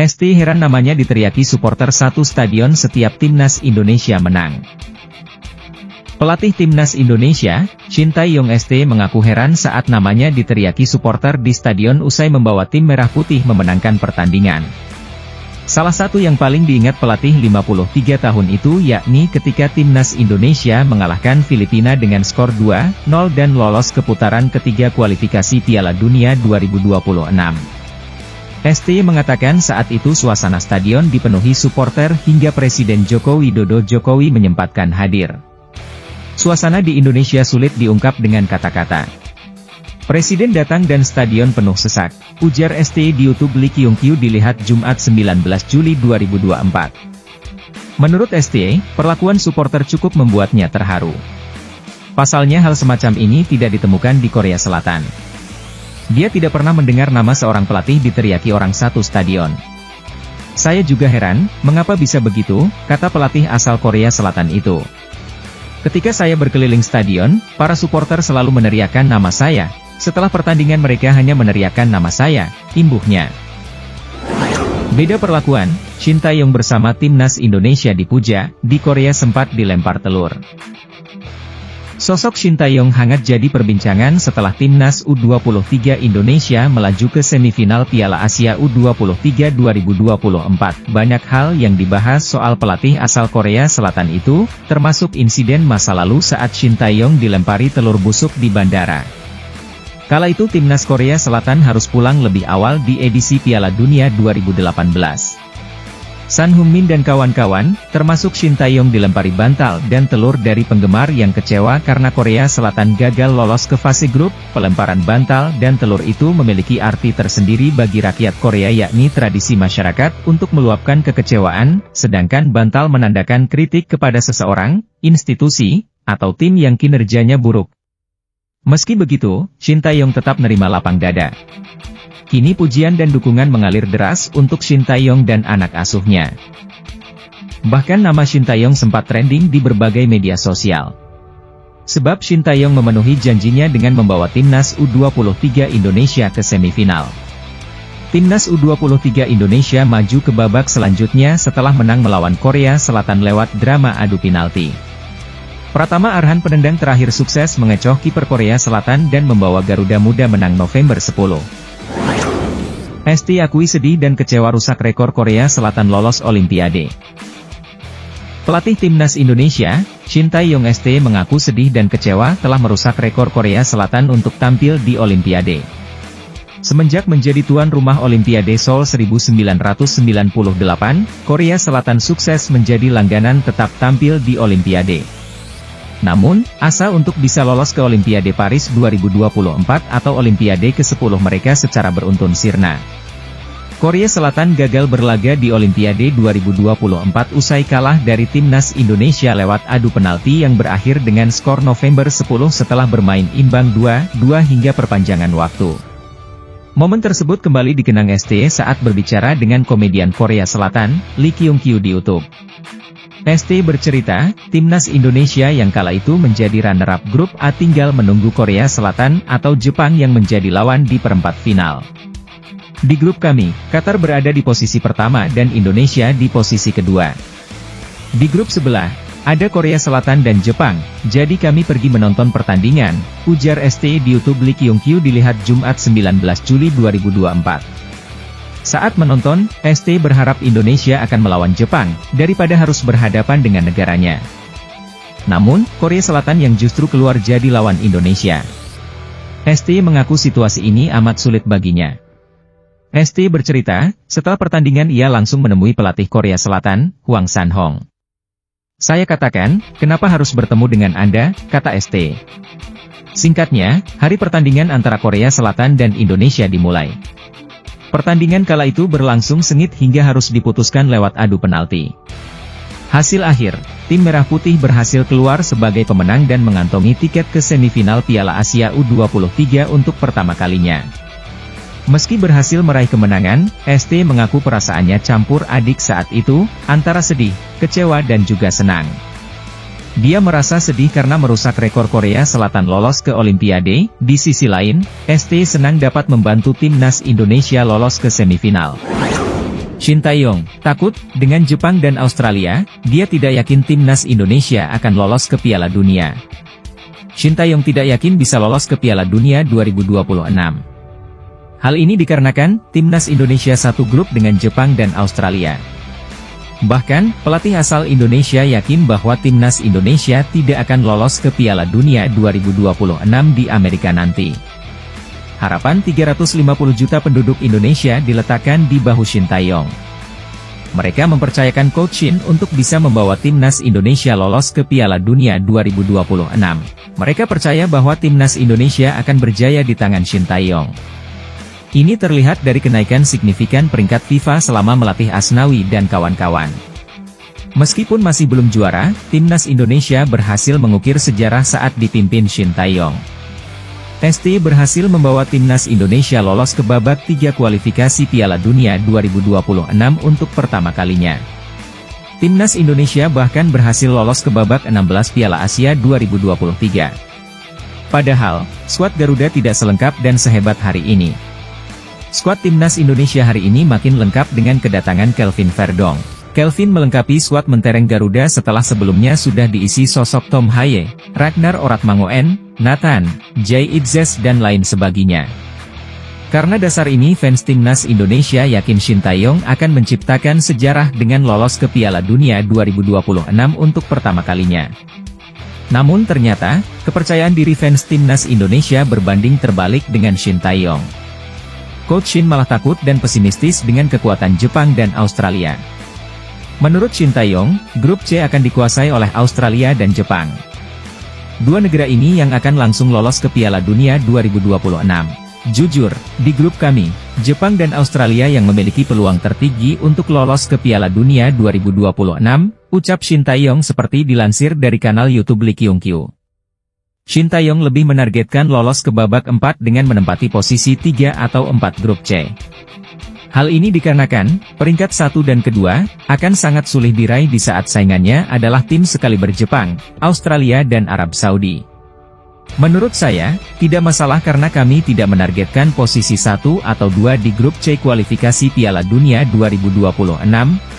ST heran namanya diteriaki supporter satu stadion setiap timnas Indonesia menang. Pelatih timnas Indonesia, Shin Tae-yong ST mengaku heran saat namanya diteriaki supporter di stadion usai membawa tim merah putih memenangkan pertandingan. Salah satu yang paling diingat pelatih 53 tahun itu yakni ketika timnas Indonesia mengalahkan Filipina dengan skor 2-0 dan lolos ke putaran ketiga kualifikasi Piala Dunia 2026. ST mengatakan saat itu suasana stadion dipenuhi supporter hingga Presiden Joko Widodo menyempatkan hadir. Suasana di Indonesia sulit diungkap dengan kata-kata. Presiden datang dan stadion penuh sesak, ujar ST di YouTube. Lee Kyung-kyu dilihat Jumat 19 Juli 2024. Menurut ST, perlakuan supporter cukup membuatnya terharu. Pasalnya hal semacam ini tidak ditemukan di Korea Selatan. Dia tidak pernah mendengar nama seorang pelatih diteriaki orang satu stadion. Saya juga heran, mengapa bisa begitu, kata pelatih asal Korea Selatan itu. Ketika saya berkeliling stadion, para supporter selalu meneriakkan nama saya. Setelah pertandingan mereka hanya meneriakkan nama saya, imbuhnya. Beda perlakuan, Shin Tae-yong bersama timnas Indonesia dipuja, di Korea sempat dilempar telur. Sosok Shin Tae-yong hangat jadi perbincangan setelah timnas U23 Indonesia melaju ke semifinal Piala Asia U23 2024. Banyak hal yang dibahas soal pelatih asal Korea Selatan itu, termasuk insiden masa lalu saat Shin Tae-yong dilempari telur busuk di bandara. Kala itu timnas Korea Selatan harus pulang lebih awal di edisi Piala Dunia 2018. San Heung-min dan kawan-kawan, termasuk Shin Tae-yong dilempari bantal dan telur dari penggemar yang kecewa karena Korea Selatan gagal lolos ke fase grup. Pelemparan bantal dan telur itu memiliki arti tersendiri bagi rakyat Korea, yakni tradisi masyarakat untuk meluapkan kekecewaan, sedangkan bantal menandakan kritik kepada seseorang, institusi, atau tim yang kinerjanya buruk. Meski begitu, Shin Tae-yong tetap nerima lapang dada. Kini pujian dan dukungan mengalir deras untuk Shin Tae-yong dan anak asuhnya. Bahkan nama Shin Tae-yong sempat trending di berbagai media sosial. Sebab Shin Tae-yong memenuhi janjinya dengan membawa timnas U23 Indonesia ke semifinal. Timnas U23 Indonesia maju ke babak selanjutnya setelah menang melawan Korea Selatan lewat drama adu penalti. Pratama Arhan, penendang terakhir, sukses mengecoh kiper Korea Selatan dan membawa Garuda Muda menang November 10. ST akui sedih dan kecewa rusak rekor Korea Selatan lolos Olimpiade. Pelatih timnas Indonesia, Shin Tae-yong ST mengaku sedih dan kecewa telah merusak rekor Korea Selatan untuk tampil di Olimpiade. Semenjak menjadi tuan rumah Olimpiade Seoul 1998, Korea Selatan sukses menjadi langganan tetap tampil di Olimpiade. Namun, asa untuk bisa lolos ke Olimpiade Paris 2024 atau Olimpiade ke-10 mereka secara beruntun sirna. Korea Selatan gagal berlaga di Olimpiade 2024 usai kalah dari timnas Indonesia lewat adu penalti yang berakhir dengan skor November 10 setelah bermain imbang 2-2 hingga perpanjangan waktu. Momen tersebut kembali dikenang ST saat berbicara dengan komedian Korea Selatan, Lee Kyung-kyu di YouTube. ST bercerita, timnas Indonesia yang kala itu menjadi runner-up grup A tinggal menunggu Korea Selatan atau Jepang yang menjadi lawan di perempat final. Di grup kami, Qatar berada di posisi pertama dan Indonesia di posisi kedua. Di grup sebelah, ada Korea Selatan dan Jepang, jadi kami pergi menonton pertandingan, ujar ST di YouTube. Lee Kyung-kyu dilihat Jumat 19 Juli 2024. Saat menonton, ST berharap Indonesia akan melawan Jepang, daripada harus berhadapan dengan negaranya. Namun, Korea Selatan yang justru keluar jadi lawan Indonesia. ST mengaku situasi ini amat sulit baginya. ST bercerita, setelah pertandingan ia langsung menemui pelatih Korea Selatan, Hwang San-hong. Saya katakan, kenapa harus bertemu dengan Anda, kata ST. Singkatnya, hari pertandingan antara Korea Selatan dan Indonesia dimulai. Pertandingan kala itu berlangsung sengit hingga harus diputuskan lewat adu penalti. Hasil akhir, tim Merah Putih berhasil keluar sebagai pemenang dan mengantongi tiket ke semifinal Piala Asia U23 untuk pertama kalinya. Meski berhasil meraih kemenangan, ST mengaku perasaannya campur adik saat itu, antara sedih, kecewa dan juga senang. Dia merasa sedih karena merusak rekor Korea Selatan lolos ke Olimpiade. Di sisi lain, ST senang dapat membantu timnas Indonesia lolos ke semifinal. Shin Tae-yong takut dengan Jepang dan Australia, dia tidak yakin timnas Indonesia akan lolos ke Piala Dunia. Shin Tae-yong tidak yakin bisa lolos ke Piala Dunia 2026. Hal ini dikarenakan timnas Indonesia satu grup dengan Jepang dan Australia. Bahkan, pelatih asal Indonesia yakin bahwa timnas Indonesia tidak akan lolos ke Piala Dunia 2026 di Amerika nanti. Harapan 350 juta penduduk Indonesia diletakkan di bahu Shin Tae-yong. Mereka mempercayakan Coach Shin untuk bisa membawa timnas Indonesia lolos ke Piala Dunia 2026. Mereka percaya bahwa timnas Indonesia akan berjaya di tangan Shin Tae-yong. Ini terlihat dari kenaikan signifikan peringkat FIFA selama melatih Asnawi dan kawan-kawan. Meskipun masih belum juara, timnas Indonesia berhasil mengukir sejarah saat dipimpin Shin Tae-yong. ST berhasil membawa timnas Indonesia lolos ke babak 3 kualifikasi Piala Dunia 2026 untuk pertama kalinya. Timnas Indonesia bahkan berhasil lolos ke babak 16 Piala Asia 2023. Padahal, skuad Garuda tidak selengkap dan sehebat hari ini. Skuad timnas Indonesia hari ini makin lengkap dengan kedatangan Kelvin Verdong. Kelvin melengkapi skuad mentereng Garuda setelah sebelumnya sudah diisi sosok Tom Haye, Ragnar Oratmangoen, Nathan, Jay Itzes dan lain sebagainya. Karena dasar ini fans timnas Indonesia yakin Shin Tae-yong akan menciptakan sejarah dengan lolos ke Piala Dunia 2026 untuk pertama kalinya. Namun ternyata, kepercayaan diri fans timnas Indonesia berbanding terbalik dengan Shin Tae-yong. Coach Shin malah takut dan pesimistis dengan kekuatan Jepang dan Australia. Menurut Shin Tae-yong, grup C akan dikuasai oleh Australia dan Jepang. Dua negara ini yang akan langsung lolos ke Piala Dunia 2026. Jujur, di grup kami, Jepang dan Australia yang memiliki peluang tertinggi untuk lolos ke Piala Dunia 2026, ucap Shin Tae-yong seperti dilansir dari kanal YouTube Lee Kyung-kyu. Shin Tae-yong lebih menargetkan lolos ke babak 4 dengan menempati posisi 3 atau 4 grup C. Hal ini dikarenakan, peringkat 1 dan kedua, akan sangat sulit diraih di saat saingannya adalah tim sekaliber Jepang, Australia dan Arab Saudi. Menurut saya, tidak masalah karena kami tidak menargetkan posisi 1 atau 2 di grup C kualifikasi Piala Dunia 2026,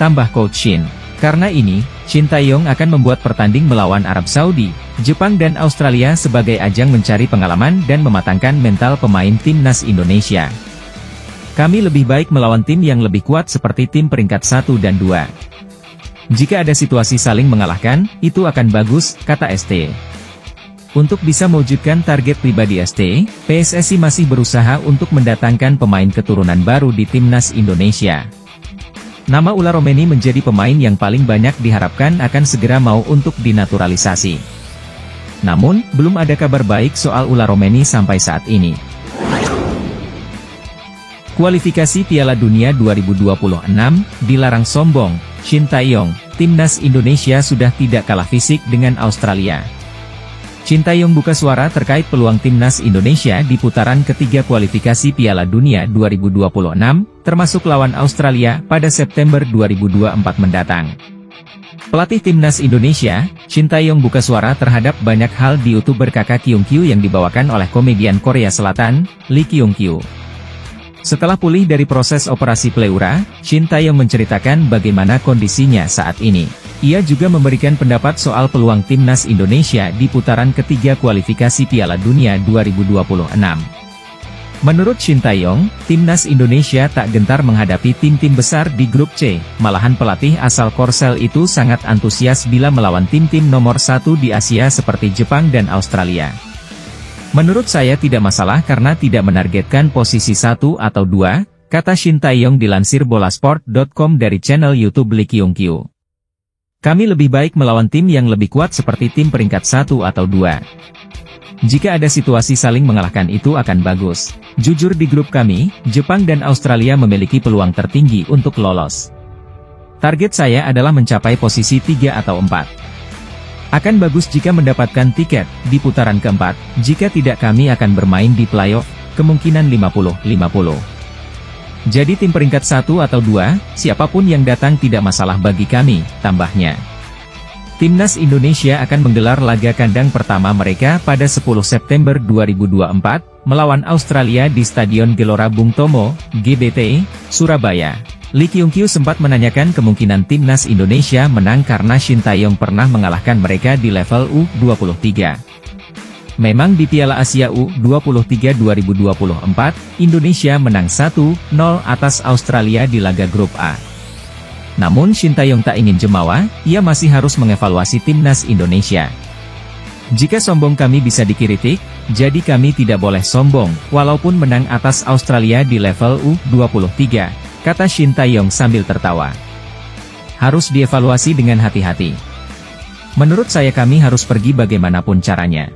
tambah Coach Shin. Karena ini, Shin Tae-yong akan membuat pertanding melawan Arab Saudi, Jepang dan Australia sebagai ajang mencari pengalaman dan mematangkan mental pemain timnas Indonesia. Kami lebih baik melawan tim yang lebih kuat seperti tim peringkat 1 dan 2. Jika ada situasi saling mengalahkan, itu akan bagus, kata ST. Untuk bisa mewujudkan target pribadi ST, PSSI masih berusaha untuk mendatangkan pemain keturunan baru di timnas Indonesia. Nama Ula Romeni menjadi pemain yang paling banyak diharapkan akan segera mau untuk dinaturalisasi. Namun, belum ada kabar baik soal Ula Romeni sampai saat ini. Kualifikasi Piala Dunia 2026, dilarang sombong, Shin Tae-yong, timnas Indonesia sudah tidak kalah fisik dengan Australia. Shin Tae-yong buka suara terkait peluang timnas Indonesia di putaran ketiga kualifikasi Piala Dunia 2026, termasuk lawan Australia pada September 2024 mendatang. Pelatih timnas Indonesia, Shin Tae-yong buka suara terhadap banyak hal di YouTuber kakak Kyung-kyu yang dibawakan oleh komedian Korea Selatan, Lee Kyung-kyu. Setelah pulih dari proses operasi pleura, Shin Tae-yong menceritakan bagaimana kondisinya saat ini. Ia juga memberikan pendapat soal peluang timnas Indonesia di putaran ketiga kualifikasi Piala Dunia 2026. Menurut Shin Tae-yong, timnas Indonesia tak gentar menghadapi tim-tim besar di grup C, malahan pelatih asal Korsel itu sangat antusias bila melawan tim-tim nomor 1 di Asia seperti Jepang dan Australia. Menurut saya tidak masalah karena tidak menargetkan posisi 1 atau 2, kata Shin Tae-yong dilansir bolasport.com dari channel YouTube Lee Kyung-kyu. Kami lebih baik melawan tim yang lebih kuat seperti tim peringkat 1 atau 2. Jika ada situasi saling mengalahkan itu akan bagus. Jujur di grup kami, Jepang dan Australia memiliki peluang tertinggi untuk lolos. Target saya adalah mencapai posisi 3 atau 4. Akan bagus jika mendapatkan tiket di putaran keempat, jika tidak kami akan bermain di playoff, kemungkinan 50-50. Jadi tim peringkat 1 atau 2, siapapun yang datang tidak masalah bagi kami, tambahnya. Timnas Indonesia akan menggelar laga kandang pertama mereka pada 10 September 2024, melawan Australia di Stadion Gelora Bung Tomo, GBT, Surabaya. Lee Kyung-kyu sempat menanyakan kemungkinan timnas Indonesia menang karena Shin Tae-yong pernah mengalahkan mereka di level U23. Memang di Piala Asia U23 2024, Indonesia menang 1-0 atas Australia di laga grup A. Namun Shin Tae-yong tak ingin jemawa, ia masih harus mengevaluasi timnas Indonesia. Jika sombong kami bisa dikritik, jadi kami tidak boleh sombong, walaupun menang atas Australia di level U23, kata Shin Tae-yong sambil tertawa. Harus dievaluasi dengan hati-hati. Menurut saya kami harus pergi bagaimanapun caranya.